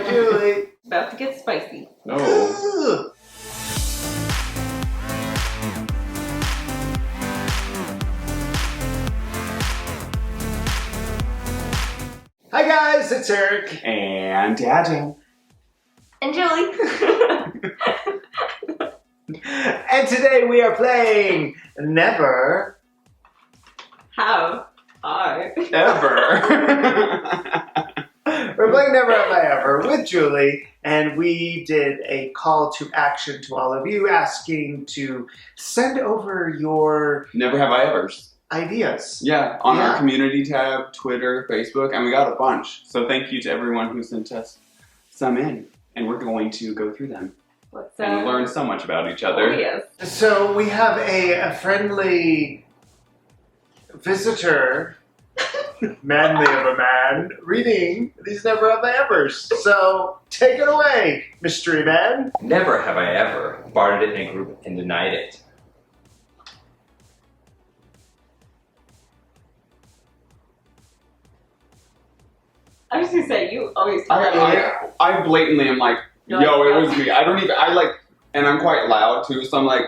Julie. About to get spicy. No. Hi guys, it's Eric. And Daddy. And Julie. And today we are playing Never How are Ever. We're playing Never Have I Ever with Julie, and we did a call to action to all of you asking to send over your Never have I ever's. ideas. Yeah, on our community tab, Twitter, Facebook, and we got a bunch. So thank you to everyone who sent us some in. And we're going to go through them and learn so much about each other. Oh, yes. So we have a friendly visitor, manly of a man, reading these Never Have I Evers. So take it away, mystery man. Never have I ever farted in a group and denied it. I was gonna say, you always talk about it. I blatantly am like, yo, it was me. And I'm quite loud too, so I'm like,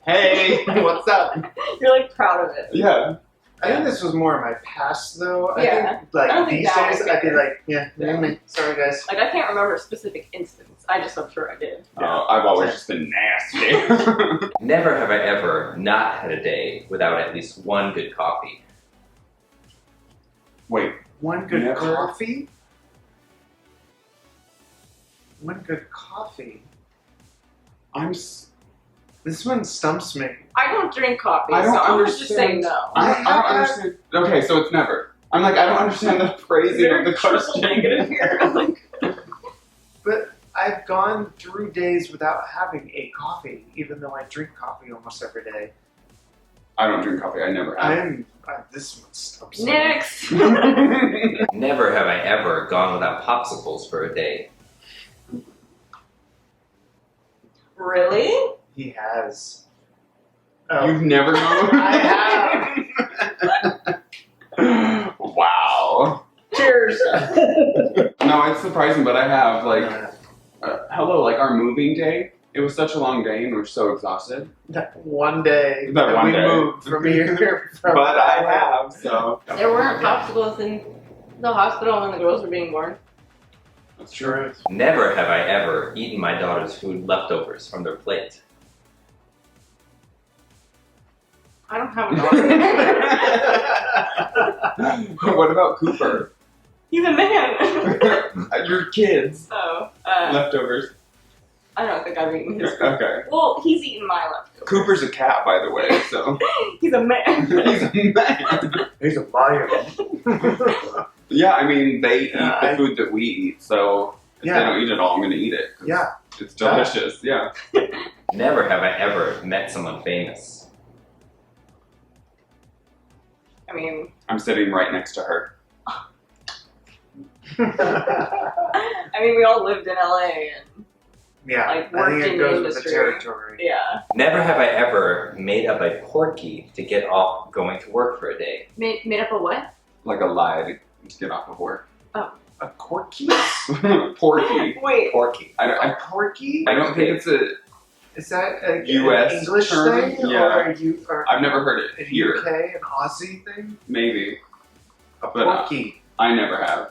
hey, what's up? You're like proud of it. Yeah. I think this was more in my past, though. Yeah. I think, like, I don't think these that days, was I'd be fair. like, yeah. Sorry, guys. Like, I can't remember a specific instance. I just am sure I did. I've always just been nasty. Never have I ever not had a day without at least one good coffee. Wait, One good Never? coffee? One good coffee? This one stumps me. I don't drink coffee, I don't so I'm just saying understand. no. I don't understand. Okay, so it's never. I'm like, I don't understand the phrasing of the question. Negative here. Like, But I've gone through days without having a coffee, even though I drink coffee almost every day. I don't drink coffee. I never have. This one stumps me. next. Never have I ever gone without popsicles for a day. Really? He has. Oh. You've never known? I have. Wow. Cheers! No, it's surprising, but I have, like, hello, like our moving day. It was such a long day and we were so exhausted. That one day That one we day. moved from here. But I have, so. There weren't popsicles in the hospital when the girls were being born. That's true. Never have I ever eaten my daughter's food leftovers from their plate. I don't have a daughter. What about Cooper? He's a man. Your kids. Oh, Leftovers. I don't think I've eaten his food. Okay. Well, he's eaten my leftovers. Cooper's a cat, by the way, so. He's a man. He's a man. He's a lion. Yeah, I mean, they eat the food that we eat, so if they Yeah. don't eat it all, I'm going to eat it. 'Cause Yeah. It's delicious, yeah. Never have I ever met someone famous. I mean, I'm sitting right next to her. we all lived in LA and Yeah, like, I worked think in it the goes with the industry. territory. yeah. Never have I ever made up a portkey to get off going to work for a day. Made up a what? Like a lie to get off of work. A corky? Porky. Wait. Portkey. A porky? I don't think it's a. Is that a US an English term? thing? Yeah. Or I've never heard it a here. UK, an Aussie thing? Maybe. A But, porky. I never have.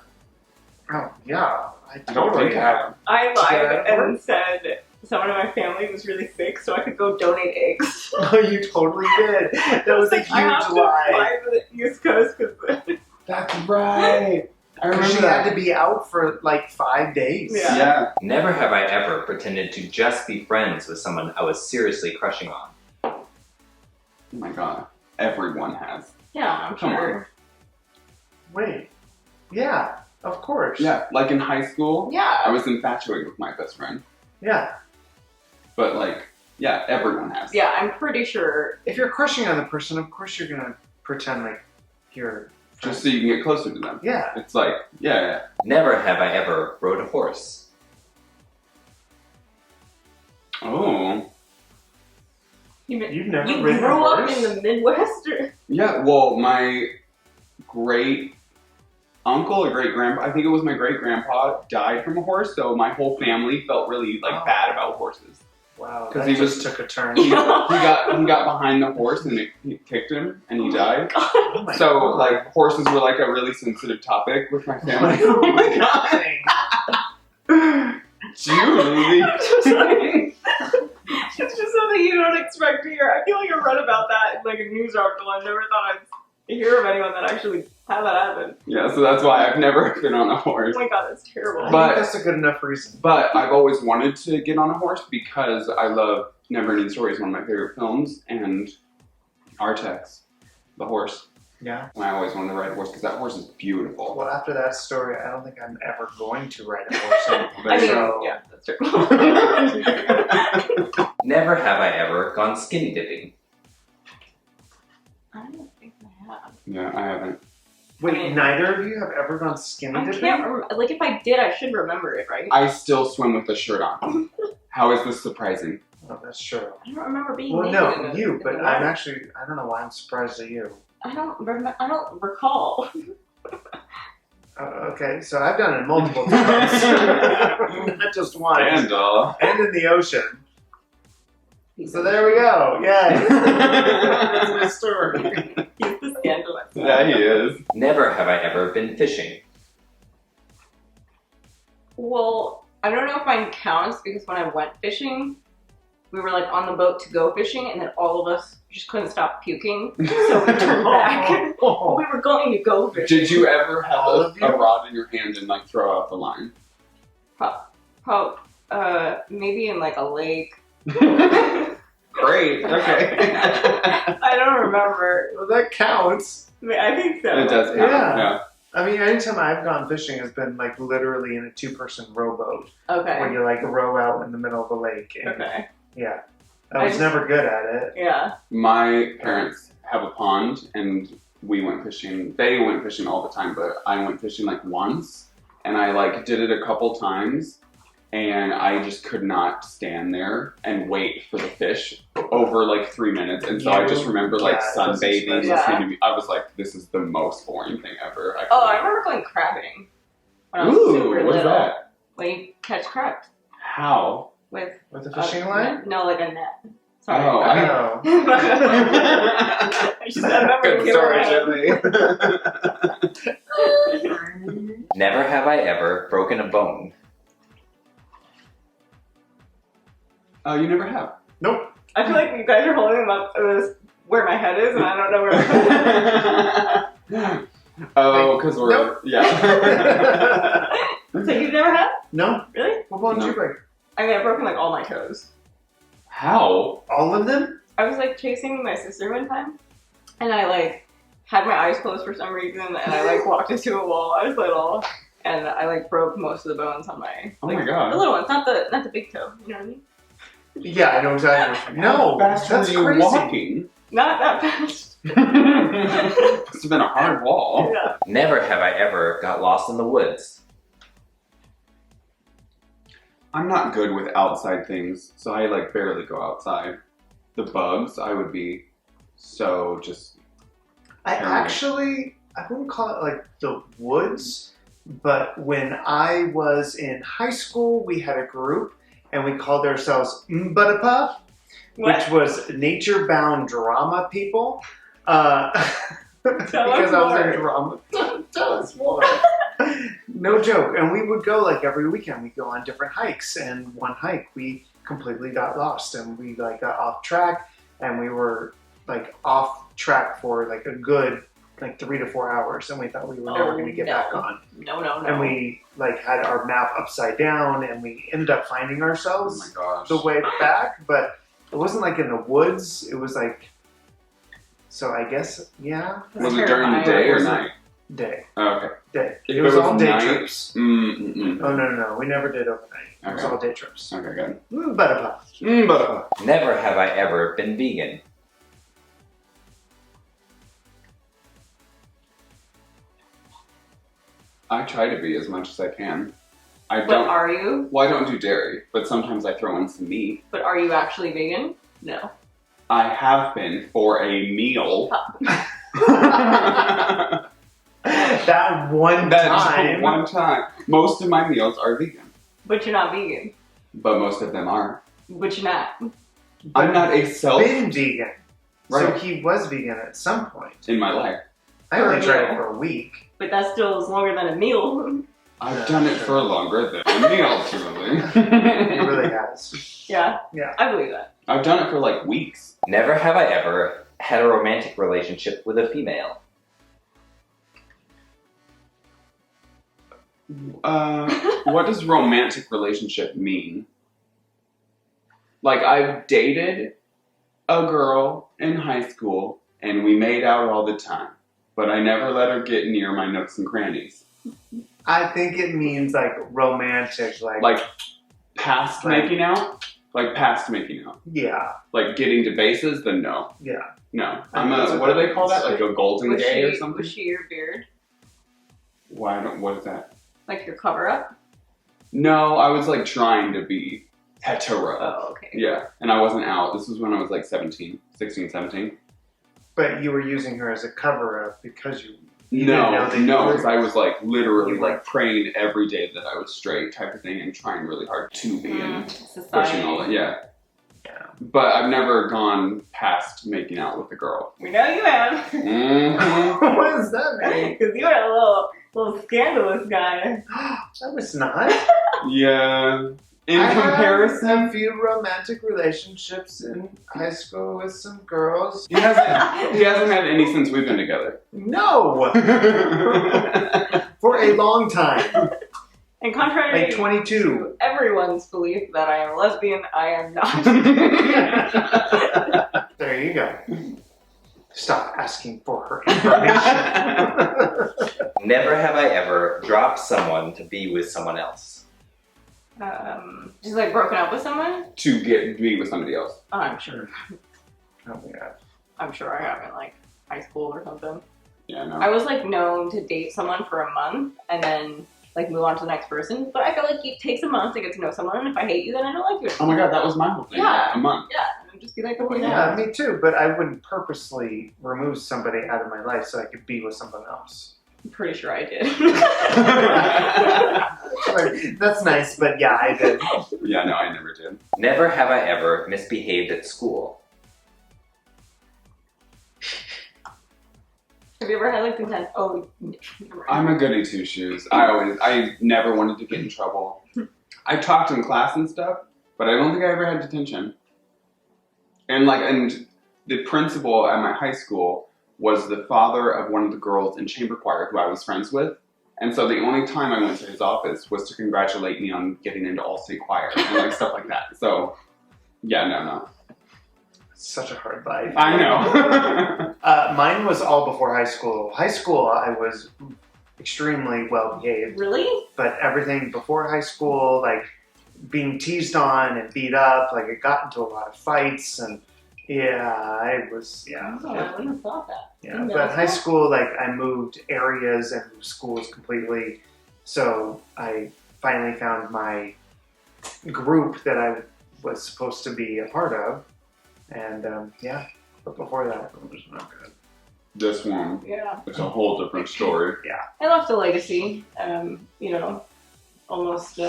Oh, yeah. I I don't totally think I have. have. I lied Yeah. and said someone in my family was really sick, so I could go donate eggs. Oh, you totally did. That was a Like, I have huge to lie. fly to the East Coast because That's right. I Because remember she that. had to be out for like 5 days. Yeah. Yeah. Never have I ever pretended to just be friends with someone I was seriously crushing on. Oh my god. Everyone has. yeah, I'm Come sure. Wait. Yeah, of course. Yeah, like in high school, I Yeah. was infatuated with my best friend. Yeah. But like, yeah, everyone has. Yeah, I'm pretty sure. If you're crushing on the person, of course you're gonna pretend like you're. Just so you can get closer to them. Yeah. It's like, yeah. Never have I ever rode a horse. Oh. You've never You ridden a grew up horse? in the Midwest? Or... Yeah, well, my great uncle or great grandpa, I think it was my great grandpa, died from a horse, so my whole family felt really like bad about horses. Wow, 'Cause that he just was- took a turn. He got behind the horse and it kicked him and he died. Oh my So God. like horses were like a really sensitive topic with my family. Oh my God. Julie. It's just something you don't expect to hear. I feel like I read about that in like a news article. I never thought I'd hear of anyone that actually had that happen. Yeah, so that's why I've never been on a Oh horse. my god, that's terrible. I But- think that's a good enough reason. But I've always wanted to get on a horse because I love Never Ending Story is one of my favorite films, and Artex, the horse. Yeah. And I always wanted to ride a horse because that horse is beautiful. Well, after that story, I don't think I'm ever going to ride a horse. I mean, So- yeah, that's true. Never have I ever gone skinny dipping. I don't think I have. Yeah, I haven't. Wait, neither of you have ever gone skinny I dipping? can't remember. Like, if I did, I should remember it, right? I still swim with a shirt on. How is this surprising? Oh, that's true. I don't remember being Well, naked no, in the, you, in but the I'm water. actually, I don't know why I'm surprised at you. I don't recall. Okay, so I've done it multiple times. Not just once. And in the ocean. So there we go. Yay. That's my story. He's the scandalous. Yeah, he is. Never have I ever been fishing. Well, I don't know if mine counts because when I went fishing, we were like on the boat to go fishing, and then all of us just couldn't stop puking, so we turned back. We were going to go fishing. Did you ever have All of you? a rod in your hand and like throw out the line? Maybe in like a lake. Great. Okay. I don't remember. Well, that counts. I mean, I think so. It does count. Yeah. Yeah. I mean, anytime I've gone fishing has been like literally in a 2-person rowboat where Okay. you like row out in the middle of the lake. And, Okay. Yeah. I I was just- never good at it. Yeah. My parents have a pond and we went fishing. They went fishing all the time, but I went fishing like once and I like did it a couple times and I just could not stand there and wait for the fish over like 3 minutes. And so I just remember like Yeah, that's sunbathing, expensive. listening to me. I was like, this is the most boring thing ever. Oh, I remember going crabbing when I was Ooh, super what's little. that? When you catch crabs How? with With a fishing line? No, like a net. Sorry. Oh, I I know. I just remember Good giving story, away. Julie. Never have I ever broken a bone. Oh, you never have. Nope. I feel like you guys are holding them up where my head is, and I don't know where my head is. Oh, because we're Nope. yeah. So you've never had? No? Really? What bone did No. you break? I mean, I've broken like all my toes. How? All of them? I was like chasing my sister one time, and I like had my eyes closed for some reason, and I like walked into a wall. I was little, and I like broke most of the bones on my. Oh like, my god. The little ones, not the big toe. You know what I mean? Yeah, I know exactly what you mean. No, How fast that's were you crazy. walking? Not that fast. Must have been a hard wall. Yeah. Never have I ever got lost in the woods. I'm not good with outside things, so I like barely go outside. The bugs, I would be so just. I wouldn't call it like the woods, but when I was in high school, we had a group and we called ourselves Mbadapa, which was nature-bound drama people. Because I was more. in drama. Tell us more. No joke. And we would go like every weekend. We'd go on different hikes. And one hike, we completely got lost. And we like got off track. And we were like off track for like a good like 3 to 4 hours. And we thought we were never going to get back on. No. And we like had our map upside down. And we ended up finding Oh ourselves my gosh. the way back. But it wasn't like in the woods. It was like... So I guess, yeah. Was it during the day or night? Day. Oh, okay. Day. If It was all day night- trips. Oh, no. We never did overnight. It was Okay. all day trips. Okay, good. But Never have I ever been vegan. I try to be as much as I can. I But don't. are you? Well, I don't do dairy, but sometimes I throw in some meat. But are you actually vegan? No. I have been for a meal. That one time. One time. Most of my meals are vegan, But you're not vegan. but most of them are. But you're not. I'm not a self Been vegan. So right he was vegan at some point. in my life. I only tried it for a week. But that still is longer than a meal. I've done it for longer than a meal, Julie. He really has. Yeah. Yeah. I believe that. I've done it for like weeks. Never have I ever had a romantic relationship with a female. What does romantic relationship mean? Like, I've dated a girl in high school, and we made out all the time. But I never let her get near my nooks and crannies. I think it means like romantic, like Like, past making out? Like, past making out. yeah, Like, getting to bases? Then no. yeah. No. I I'm think that's a, what what do they that call that? means. Like a golden Was gay or she, something? was she your beard? Why don't, what is that? Like your cover up? No, I was like trying to be hetero. Oh, okay. Yeah, and I wasn't out. This was when I was like 16, 17. But you were using her as a cover up because you didn't know No, that you no, were- because I was like literally You were- like praying every day that I was straight type of thing and trying really hard to be and Society. pushing all that. Yeah. Yeah. But I've never gone past making out with a girl. We know you have. Mm-hmm. What does that mean? Because you're a little scandalous guy. I was not. Yeah. In I comparison, had a few romantic relationships in high school with some girls. he hasn't had any since we've been together. No, for a long time, And contrary like 22. to everyone's belief that I am lesbian, I am not. There you go. Stop asking for her information. Never have I ever dropped someone to be with someone else. Just like broken up with someone? To be with somebody else. Oh, I'm sure. Oh my god. I'm sure I have in like high school or something. Yeah, no. I was like known to date someone for a month and then like move on to the next person. But I feel like it takes a month to get to know someone, and if I hate you, then I don't like you. Oh my god, that was my whole thing. Yeah. A month. Yeah, and just be like, okay, Yeah, me too. But I wouldn't purposely remove somebody out of my life so I could be with someone else. I'm pretty sure I did. Like, that's nice, but yeah, I did. Yeah, no, I never did. Never have I ever misbehaved at school. Have you ever had like intent? Oh, never mind. I'm a goody two shoes. I never wanted to get in trouble. I talked in class and stuff, but I don't think I ever had detention. And the principal at my high school was the father of one of the girls in chamber choir who I was friends with. And so the only time I went to his office was to congratulate me on getting into all-state choir and like stuff like that. So, yeah, no. Such a hard life. I know. Mine was all before high school. High school, I was extremely well behaved. Really? But everything before high school, like being teased on and beat up, like it got into a lot of fights, and yeah, I was, yeah. Oh, I wouldn't have thought that. Yeah, No, but high it's not. school, like I moved areas and schools completely. So I finally found my group that I was supposed to be a part of. And yeah, but before that, it was not good. This one Yeah. is a whole different story. I left a legacy, almost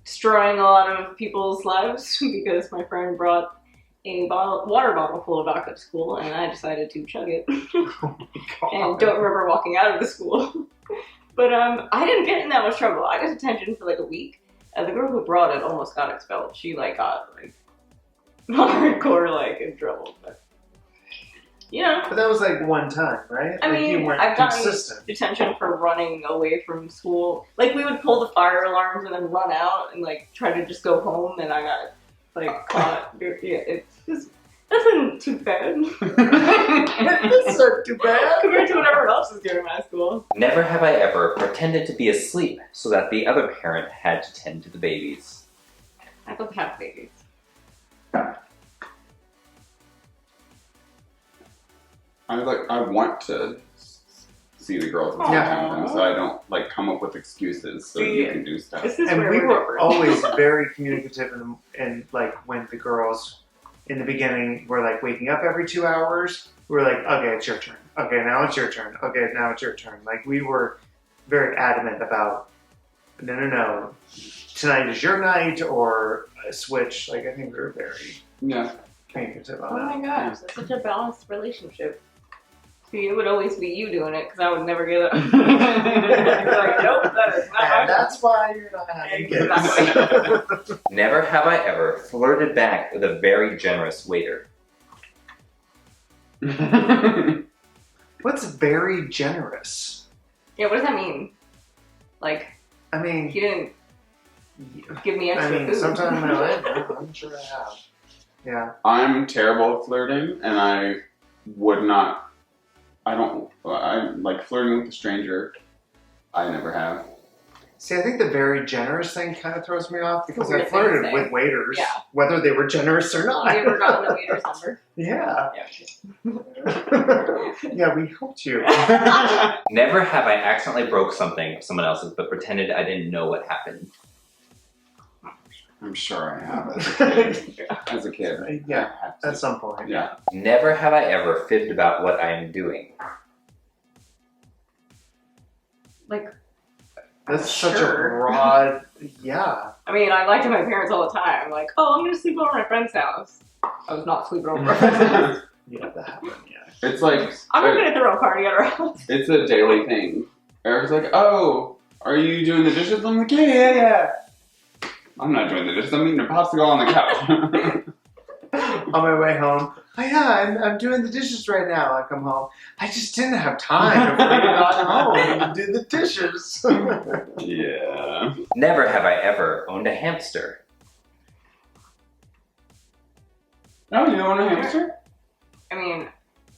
destroying a lot of people's lives because my friend brought a water bottle full of vodka to school, and I decided to chug it. Oh my god. And don't remember walking out of the school. But I didn't get in that much trouble. I got detention for like a week, and the girl who brought it almost got expelled. She like got like hardcore like in trouble, but But that was like one time, right? I Like mean, you weren't I've gotten consistent. detention for running away from school. Like we would pull the fire alarms and then run out and like try to just go home, and I got like caught. Yeah, it's just nothing too bad That's not too bad. compared to whatever else is doing in high school. Never have I ever pretended to be asleep so that the other parent had to tend to the babies. I both have babies. I want to see the girls at the Yeah. time, so I don't like come up with excuses so See, you can do stuff. This is And where we we're were different. always very communicative, and like when the girls in the beginning were like waking up every 2 hours, we were like, okay, it's your turn. Okay, now it's your turn. Okay, now it's your turn. Like, we were very adamant about, no. Tonight is your night, or a switch. Like, I think we were very communicative on Oh that. my gosh, that's such a balanced relationship. See, it would always be you doing it, because I would never get up. Like, nope, that is not my And that's why you're not having kids. Exactly. Never have I ever flirted back with a very generous waiter. What's very generous? Yeah, what does that mean? Like, I mean, he didn't give me extra food. sometime in my life, I'm sure I have. Yeah. I'm terrible at flirting, and I like flirting with a stranger. I never have. See, I think the very generous thing kind of throws me off because I Weird thing to flirted say. with waiters, Yeah. whether they were generous or not. Have you ever gotten the waiter's number? Yeah. Yeah. Yeah, we helped you. Never have I accidentally broke something of someone else's, but pretended I didn't know what happened. I'm sure I have as a kid. As a kid. Yeah, I have to. at some point. Yeah. Never have I ever fibbed about what I am doing. Like, That's such a Sure. broad, yeah. I mean, I lied to my parents all the time. Like, oh, I'm gonna sleep over at my friend's house. I was not sleeping over at my friend's house. Yeah, that happened, yeah. It's like I'm not gonna throw a party at her house. it's a daily thing. Eric's like, "Oh, are you doing the dishes?" I'm like, "Yeah." I'm not doing the dishes. I'm eating a popsicle on the couch. On my way home, oh yeah, I'm doing the dishes right now. I come home. I just didn't have time before we got home to do the dishes. Yeah. Never have I ever owned a hamster. Oh, you own a hamster? I mean,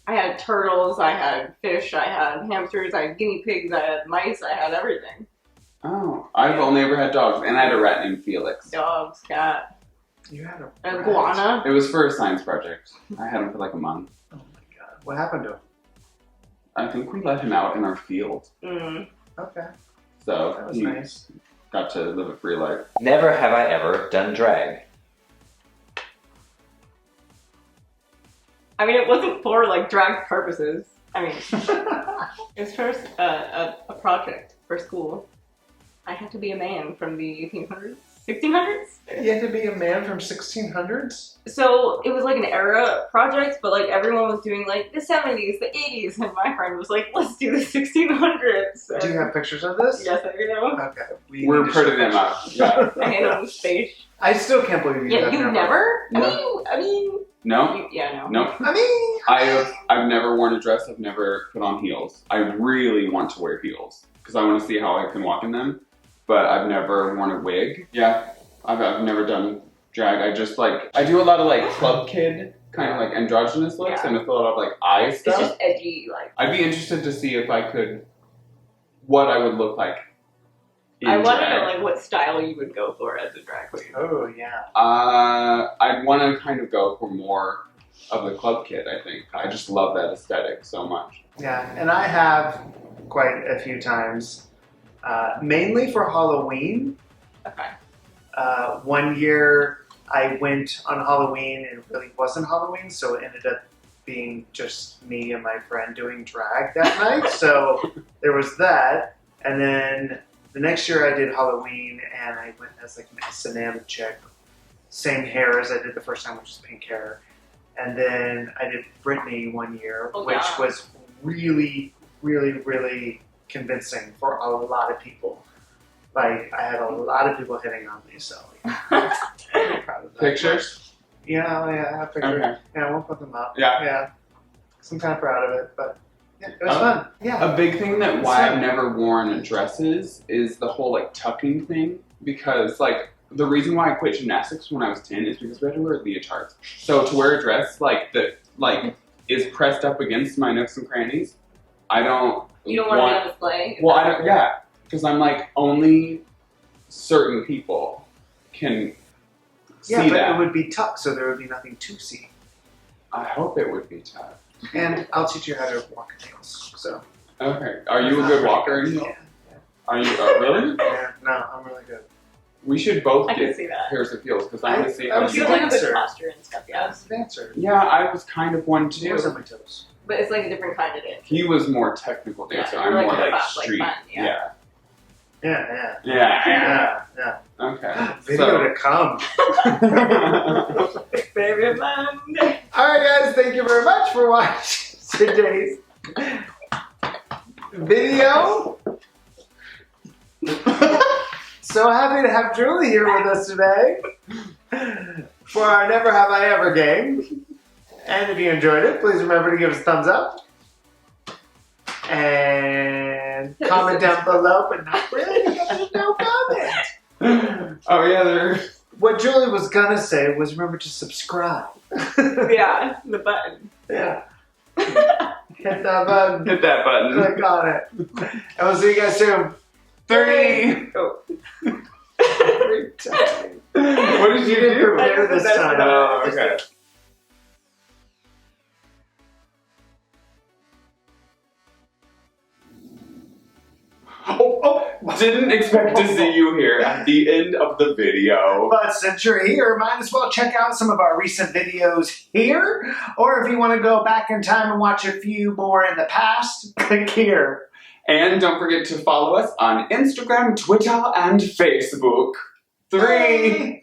I had turtles, I had fish, I had hamsters, I had guinea pigs, I had mice, I had everything. Oh, I've only ever had dogs, and I had a rat named Felix. Dogs, cat, You had a an rat. iguana. It was for a science project. I had him for like a month. Oh my god. What happened to him? I think we let him out in our field, Mm. Okay. so That was he nice. got to live a free life. Never have I ever done drag. I mean, it wasn't for like drag purposes. I mean, it was first a project for school. I had to be a man from the 1800s, 1600s. You had to be a man from 1600s? So it was like an era project, but like everyone was doing like the 70s, the 80s, and my friend was like, let's do the 1600s. Do you have pictures of this? Yes, I do. Okay. We're putting them up. Yeah. I had on the stage. I still can't believe you Yeah, have you never? No. I mean, No, yeah, no. no. I mean, I've never worn a dress. I've never put on heels. I really want to wear heels because I want to see how I can walk in them. But I've never worn a wig. Yeah, I've never done drag. I just I do a lot of like club kid kind of like androgynous looks Yeah. and with a lot of like eye It's stuff. just edgy, like. I'd be interested to see if I could, what I would look like in I want to drag. know like what style you would go for as a drag queen. oh yeah. I'd want to kind of go for more of the club kid, I think. I just love that aesthetic so much. Yeah, and I have quite a few times, mainly for Halloween. Okay. One year I went on Halloween and it really wasn't Halloween, so it ended up being just me and my friend doing drag that night. So there was that. And then the next year I did Halloween and I went as like an S&M chick. Same hair as I did the first time, which is pink hair. And then I did Britney one year, Oh, which wow. was really, really, really convincing for a lot of people. Like, I had a lot of people hitting on me, so yeah, I'm really proud of that. Pictures? Yeah, I have pictures. Okay. Yeah, we'll put them up. Yeah. Yeah. So I'm kind of proud of it, but yeah, it was Oh. fun. Yeah. A big thing that why I've never worn dresses is the whole like tucking thing, because like the reason why I quit gymnastics when I was 10 is because we had to wear leotards. So to wear a dress like that like is pressed up against my nooks and crannies, I don't You don't want to be on display? Well, I don't, yeah, because I'm like only certain people can see Yeah, but that. it would be tucked, so there would be nothing to see. I hope it would be tough. And I'll teach you how to walk in heels. So. Okay, are you a good walker in heels? Yeah. Are you really? Yeah. No, I'm really good. We should both I can get see that. pairs of heels because I want to see I how was You you have like a good dancer. posture and stuff, I yeah. was a dancer. Yeah, I was kind of one Toes on too. my toes. But it's like a different kind of dance. He was more technical dancer. Yeah, I'm like more hip like hop, like street. fun, Yeah. Yeah. Okay. Video to come. McBaby Monday. Alright guys, thank you very much for watching today's video. So happy to have Julie here with us today for our Never Have I Ever game. And if you enjoyed it, please remember to give us a thumbs up. And comment down below, but not really because there's no comment. Oh yeah, there. What Julie was gonna say was remember to subscribe. Yeah, the button. Yeah. Hit that button. Hit that button. Click on it. And we'll see you guys soon. 3. Oh. What did you didn't do? prepare this time. Oh, okay. Oh, didn't expect to see you here at the end of the video. But since you're here, might as well check out some of our recent videos here. Or if you want to go back in time and watch a few more in the past, click here. And don't forget to follow us on Instagram, Twitter, and Facebook. 3.